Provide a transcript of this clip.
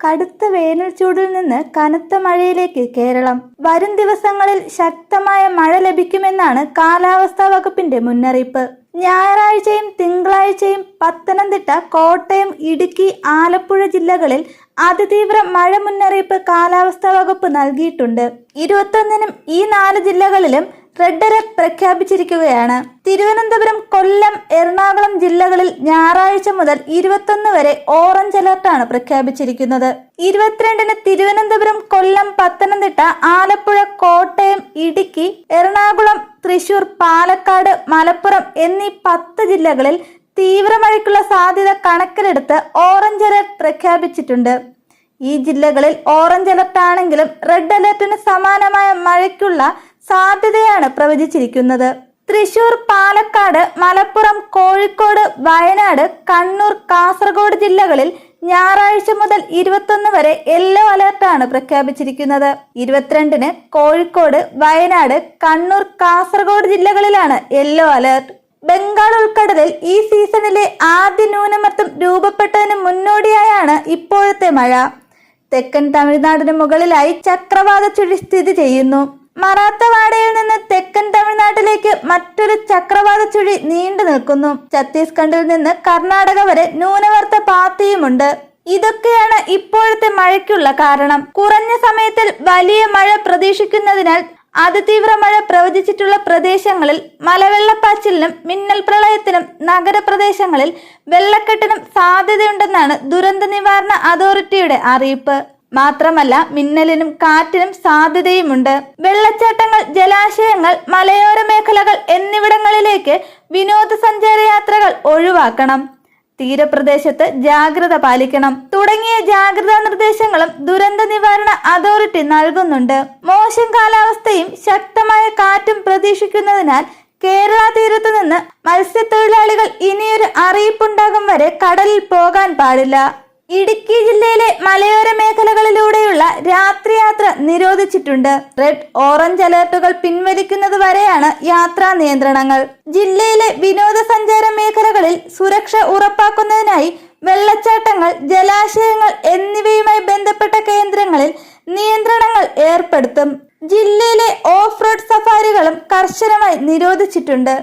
കടുത്ത വേനൽ ചൂടിൽ നിന്ന് കനത്ത മഴയിലേക്ക് കേരളം. വരും ദിവസങ്ങളിൽ ശക്തമായ മഴ ലഭിക്കുമെന്നാണ് കാലാവസ്ഥാ വകുപ്പിന്റെ മുന്നറിയിപ്പ്. ഞായറാഴ്ചയും തിങ്കളാഴ്ചയും പത്തനംതിട്ട, കോട്ടയം, ഇടുക്കി, ആലപ്പുഴ ജില്ലകളിൽ അതിതീവ്ര മഴ മുന്നറിയിപ്പ് കാലാവസ്ഥാ വകുപ്പ് നൽകിയിട്ടുണ്ട്. 21-നും ഈ 4 ജില്ലകളിലും റെഡ് അലർട്ട് പ്രഖ്യാപിച്ചിരിക്കുകയാണ്. തിരുവനന്തപുരം, കൊല്ലം, എറണാകുളം ജില്ലകളിൽ ഞായറാഴ്ച മുതൽ 21 വരെ ഓറഞ്ച് അലർട്ടാണ് പ്രഖ്യാപിച്ചിരിക്കുന്നത്. 22-ന് തിരുവനന്തപുരം, കൊല്ലം, പത്തനംതിട്ട, ആലപ്പുഴ, കോട്ടയം, ഇടുക്കി, എറണാകുളം, തൃശൂർ, പാലക്കാട്, മലപ്പുറം എന്നീ 10 ജില്ലകളിൽ തീവ്രമഴയ്ക്കുള്ള സാധ്യത കണക്കിലെടുത്ത് ഓറഞ്ച് അലർട്ട് പ്രഖ്യാപിച്ചിട്ടുണ്ട്. ഈ ജില്ലകളിൽ ഓറഞ്ച് അലർട്ട് ആണെങ്കിലും റെഡ് അലർട്ടിന് സമാനമായ മഴയ്ക്കുള്ള സാധ്യതയാണ് പ്രവചിച്ചിരിക്കുന്നത്. തൃശൂർ, പാലക്കാട്, മലപ്പുറം, കോഴിക്കോട്, വയനാട്, കണ്ണൂർ, കാസർഗോഡ് ജില്ലകളിൽ ഞായറാഴ്ച മുതൽ 21 വരെ യെല്ലോ അലർട്ടാണ് പ്രഖ്യാപിച്ചിരിക്കുന്നത്. 22-ന് കോഴിക്കോട്, വയനാട്, കണ്ണൂർ, കാസർഗോഡ് ജില്ലകളിലാണ് യെല്ലോ അലർട്ട്. ബംഗാൾ ഉൾക്കടലിൽ ഈ സീസണിലെ ആദ്യ ന്യൂനമർദ്ദം രൂപപ്പെട്ടതിന് മുന്നോടിയായാണ് ഇപ്പോഴത്തെ മഴ. തെക്കൻ തമിഴ്നാടിന് മുകളിലായി ചക്രവാത ചുഴി സ്ഥിതി ചെയ്യുന്നു. മറാത്തവാഡയിൽ നിന്ന് തെക്കൻ തമിഴ്നാട്ടിലേക്ക് മറ്റൊരു ചക്രവാത ചുഴി നീണ്ടു നിൽക്കുന്നു. ഛത്തീസ്ഗഡിൽ നിന്ന് കർണാടക വരെ ന്യൂനമർദ്ദ പാത്തിയുമുണ്ട്. ഇതൊക്കെയാണ് ഇപ്പോഴത്തെ മഴയ്ക്കുള്ള കാരണം. കുറഞ്ഞ സമയത്തിൽ വലിയ മഴ പ്രതീക്ഷിക്കുന്നതിനാൽ അതിതീവ്ര മഴ പ്രവചിച്ചിട്ടുള്ള പ്രദേശങ്ങളിൽ മലവെള്ളപ്പാച്ചിലിനും മിന്നൽ പ്രളയത്തിനും നഗരപ്രദേശങ്ങളിൽ വെള്ളക്കെട്ടിനും സാധ്യതയുണ്ടെന്നാണ് ദുരന്ത നിവാരണ അതോറിറ്റിയുടെ അറിയിപ്പ്. മാത്രമല്ല, മിന്നലിനും കാറ്റിനും സാധ്യതയുമുണ്ട്. വെള്ളച്ചാട്ടങ്ങൾ, ജലാശയങ്ങൾ, മലയോര മേഖലകൾ എന്നിവിടങ്ങളിലേക്ക് വിനോദസഞ്ചാര യാത്രകൾ ഒഴിവാക്കണം. തീരപ്രദേശത്ത് ജാഗ്രത പാലിക്കണം തുടങ്ങിയ ജാഗ്രതാ നിർദ്ദേശങ്ങളും ദുരന്ത നിവാരണ അതോറിറ്റി നൽകുന്നുണ്ട്. മോശം കാലാവസ്ഥയും ശക്തമായ കാറ്റും പ്രതീക്ഷിക്കുന്നതിനാൽ കേരള തീരത്തു നിന്ന് മത്സ്യത്തൊഴിലാളികൾ ഇനിയൊരു അറിയിപ്പുണ്ടാകും വരെ കടലിൽ പോകാൻ പാടില്ല. ഇടുക്കി ജില്ലയിലെ മലയോര മേഖലകളിലൂടെയുള്ള രാത്രിയാത്ര നിരോധിച്ചിട്ടുണ്ട്. റെഡ്, ഓറഞ്ച് അലർട്ടുകൾ പിൻവലിക്കുന്നത് വരെയാണ് യാത്രാ നിയന്ത്രണങ്ങൾ. ജില്ലയിലെ വിനോദസഞ്ചാര മേഖലകളിൽ സുരക്ഷ ഉറപ്പാക്കുന്നതിനായി വെള്ളച്ചാട്ടങ്ങൾ, ജലാശയങ്ങൾ എന്നിവയുമായി ബന്ധപ്പെട്ട കേന്ദ്രങ്ങളിൽ നിയന്ത്രണങ്ങൾ ഏർപ്പെടുത്തും. ജില്ലയിലെ ഓഫ് റോഡ് സഫാരികളും കർശനമായി നിരോധിച്ചിട്ടുണ്ട്.